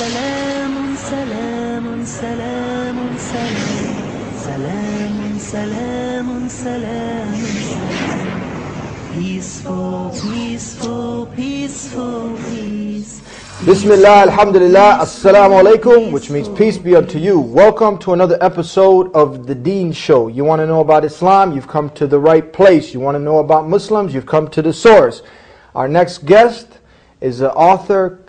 سلام سلام سلام سلام سلام سلام سلام Peaceful, peaceful, peaceful, peace. Bismillah, alhamdulillah, assalamu alaikum, which means peace be unto you. Welcome to another episode of The Deen Show. You want to know about Islam? You've come to the right place. You want to know about Muslims? You've come to the source. Our next guest is the author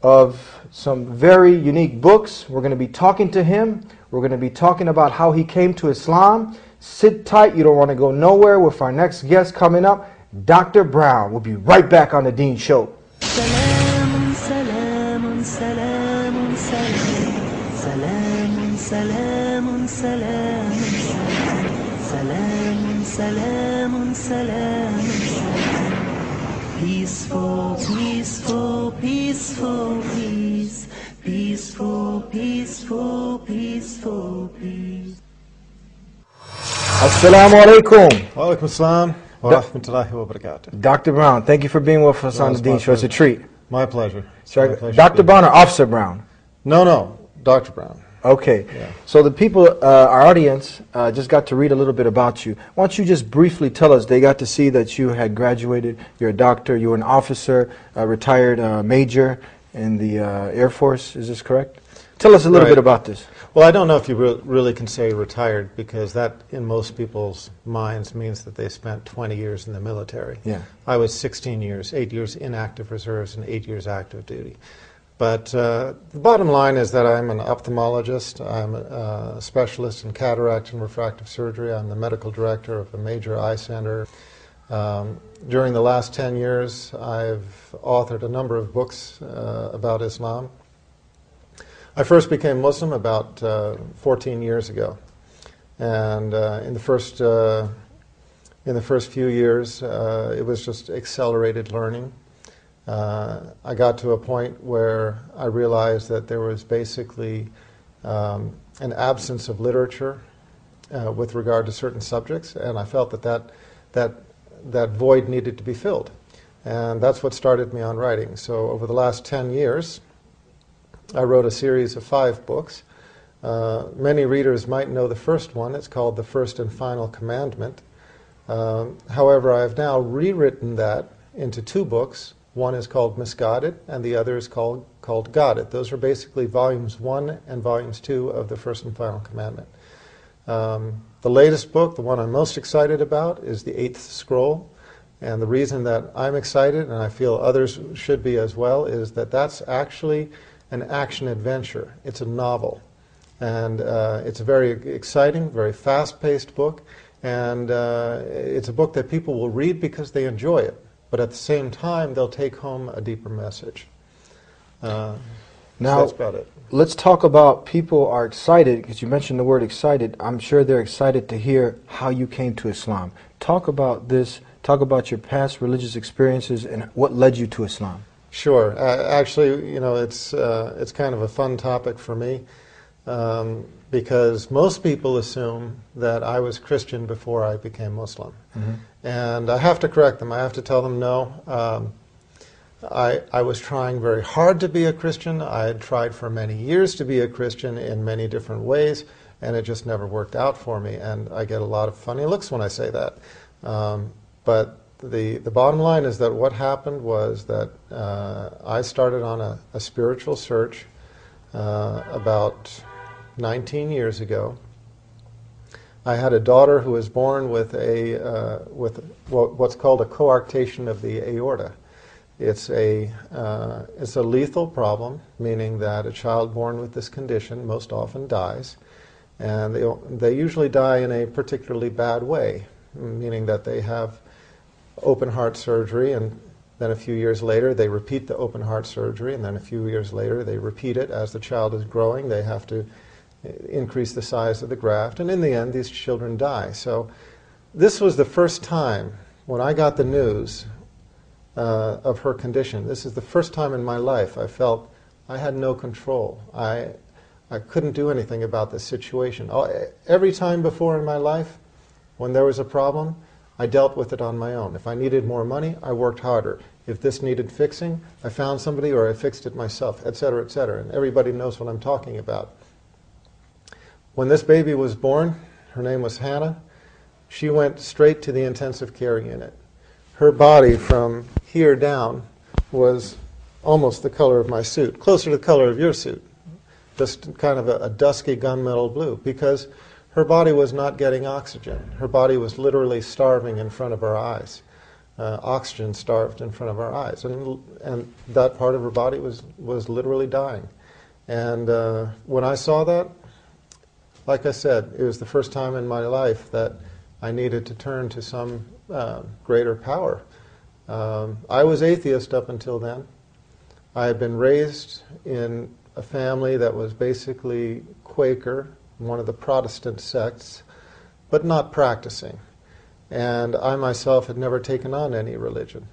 of some very unique books. We're going to be talking to him. We're going to be talking about how he came to Islam. Sit tight, you don't want to go nowhere with our next guest coming up, Dr. Brown. We'll be right back on The Deen Show. Salam, salam, salam, salam, salam, salam, salam, salam, salam. Peaceful, peaceful, peaceful, peace. Peaceful, peaceful, peaceful, peace. Assalamu alaikum. Wa alaikum assalam wa rahmatullahi wa barakatuh. Dr. Brown, thank you for being with us on The Deen Show. It's a treat. My pleasure. Sorry, My pleasure Dr. to be Brown or Officer Brown? No, Dr. Brown. Okay. Yeah. So the people, our audience, just got to read a little bit about you. Why don't you just briefly tell us, they got to see that you had graduated, you're a doctor, you were an officer, a retired major in the Air Force, is this correct? Tell us a little bit about this. Well, I don't know if you really can say retired, because that, in most people's minds, means that they spent 20 years in the military. Yeah. I was 16 years, 8 years in active reserves and 8 years active duty. But the bottom line is that I'm an ophthalmologist. I'm a specialist in cataract and refractive surgery. I'm the medical director of a major eye center. During the last 10 years, I've authored a number of books about Islam. I first became Muslim about 14 years ago, and in the first few years, it was just accelerated learning. I got to a point where I realized that there was basically an absence of literature with regard to certain subjects, and I felt that void needed to be filled, and that's what started me on writing. So over the last 10 years, I wrote a series of 5 books. Many readers might know the first one. It's called The First and Final Commandment. However, I've now rewritten that into 2 books. One is called Misguided, and the other is called Guided. Those are basically volumes 1 and volumes 2 of The First and Final Commandment. The latest book, the one I'm most excited about, is The Eighth Scroll. And the reason that I'm excited, and I feel others should be as well, is that that's actually an action adventure. It's a novel. And it's a very exciting, very fast-paced book. And it's a book that people will read because they enjoy it. But at the same time, they'll take home a deeper message. So that's about it. Let's talk about, people are excited, because you mentioned the word excited. I'm sure they're excited to hear how you came to Islam. Talk about this. Talk about your past religious experiences and what led you to Islam. Sure. Actually, you know, it's kind of a fun topic for me, because most people assume that I was Christian before I became Muslim. Mm-hmm. And I have to correct them. I have to tell them, no. I was trying very hard to be a Christian. I had tried for many years to be a Christian in many different ways, and it just never worked out for me. And I get a lot of funny looks when I say that. But the bottom line is that what happened was that I started on a spiritual search about 19 years ago. I had a daughter who was born with what's called a coarctation of the aorta. It's a lethal problem, meaning that a child born with this condition most often dies, and they usually die in a particularly bad way, meaning that they have open heart surgery, and then a few years later they repeat the open heart surgery, and then a few years later they repeat it. As the child is growing, they have to increase the size of the graft, and in the end these children die. So this was the first time when I got the news of her condition. This is the first time in my life I felt I had no control. I couldn't do anything about this situation. Every time before in my life, when there was a problem, I dealt with it on my own. If I needed more money, I worked harder. If this needed fixing, I found somebody or I fixed it myself, etc., etc. And everybody knows what I'm talking about. When this baby was born, her name was Hannah, she went straight to the intensive care unit. Her body from here down was almost the color of my suit, closer to the color of your suit, just kind of a dusky gunmetal blue, because her body was not getting oxygen. Her body was literally starving in front of our eyes. Oxygen starved in front of our eyes. And that part of her body was literally dying. And when I saw that, like I said, it was the first time in my life that I needed to turn to some greater power. I was atheist up until then. I had been raised in a family that was basically Quaker, one of the Protestant sects, but not practicing. And I myself had never taken on any religion.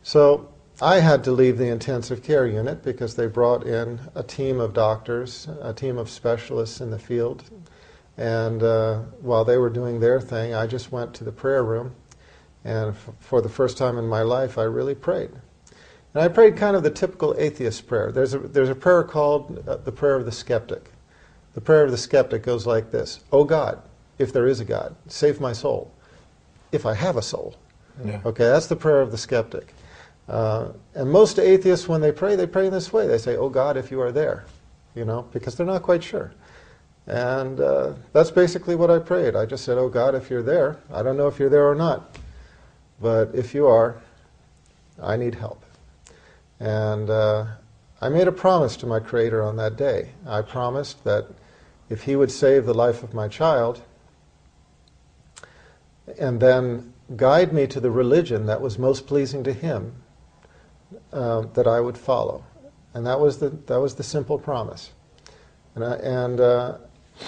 So I had to leave the intensive care unit because they brought in a team of doctors, a team of specialists in the field. And while they were doing their thing, I just went to the prayer room. And for the first time in my life, I really prayed. And I prayed kind of the typical atheist prayer. There's a prayer called the prayer of the skeptic. The prayer of the skeptic goes like this: "Oh God, if there is a God, save my soul, if I have a soul." Yeah. Okay, that's the prayer of the skeptic. And most atheists, when they pray in this way. They say, "Oh God, if you are there," because they're not quite sure. And that's basically what I prayed. I just said, "Oh God, if you're there, I don't know if you're there or not, but if you are, I need help." And I made a promise to my Creator on that day. I promised that if He would save the life of my child and then guide me to the religion that was most pleasing to Him, that I would follow. And that was the simple promise. And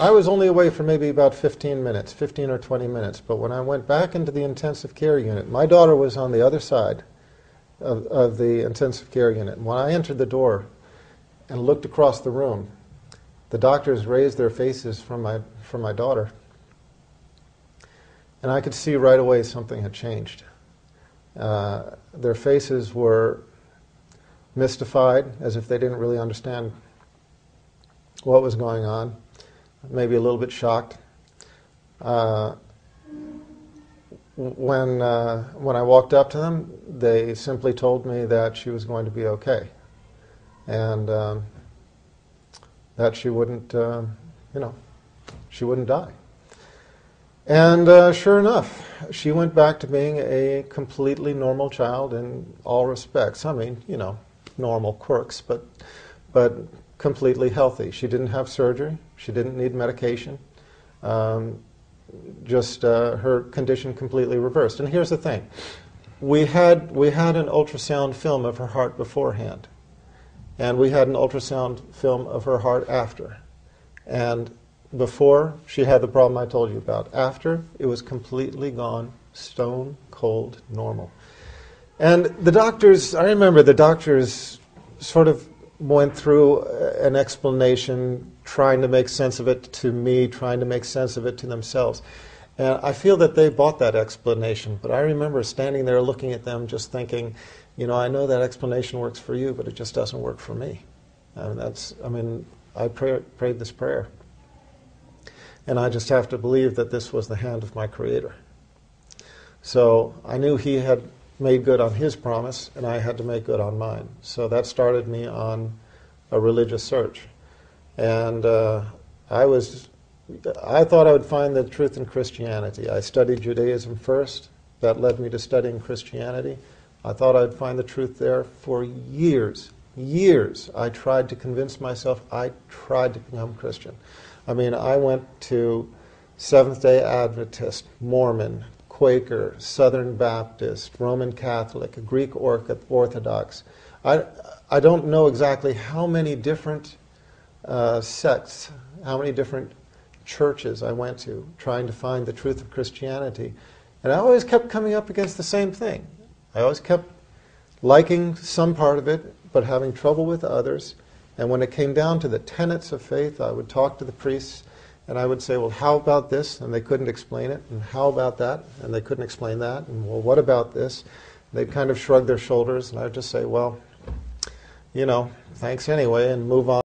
I was only away for maybe about 15 or 20 minutes. But when I went back into the intensive care unit, my daughter was on the other side of the intensive care unit. And when I entered the door and looked across the room, the doctors raised their faces from my daughter. And I could see right away something had changed. Their faces were mystified, as if they didn't really understand what was going on, maybe a little bit shocked. When I walked up to them, they simply told me that she was going to be okay, and that she wouldn't, she wouldn't die. And sure enough, she went back to being a completely normal child in all respects. I mean, normal quirks, but completely healthy. She didn't have surgery. She didn't need medication. Just her condition completely reversed. And here's the thing. We had an ultrasound film of her heart beforehand. And we had an ultrasound film of her heart after. And before, she had the problem I told you about. After, it was completely gone, stone cold normal. And the doctors, I remember the doctors sort of went through an explanation, trying to make sense of it to me, trying to make sense of it to themselves. And I feel that they bought that explanation, but I remember standing there looking at them just thinking, I know that explanation works for you, but it just doesn't work for me. I prayed this prayer. And I just have to believe that this was the hand of my Creator. So I knew He had made good on His promise, and I had to make good on mine. So that started me on a religious search. And I thought I would find the truth in Christianity. I studied Judaism first. That led me to studying Christianity. I thought I'd find the truth there for years. I tried to convince myself. I tried to become Christian. I went to Seventh-day Adventist, Mormon, Quaker, Southern Baptist, Roman Catholic, Greek Orthodox. I don't know exactly how many different sects, how many different churches I went to trying to find the truth of Christianity. And I always kept coming up against the same thing. I always kept liking some part of it, but having trouble with others. And when it came down to the tenets of faith, I would talk to the priests, and I would say, well, how about this? And they couldn't explain it. And how about that? And they couldn't explain that. And well, what about this? they'd kind of shrug their shoulders, and I'd just say, well, you know, thanks anyway, and move on.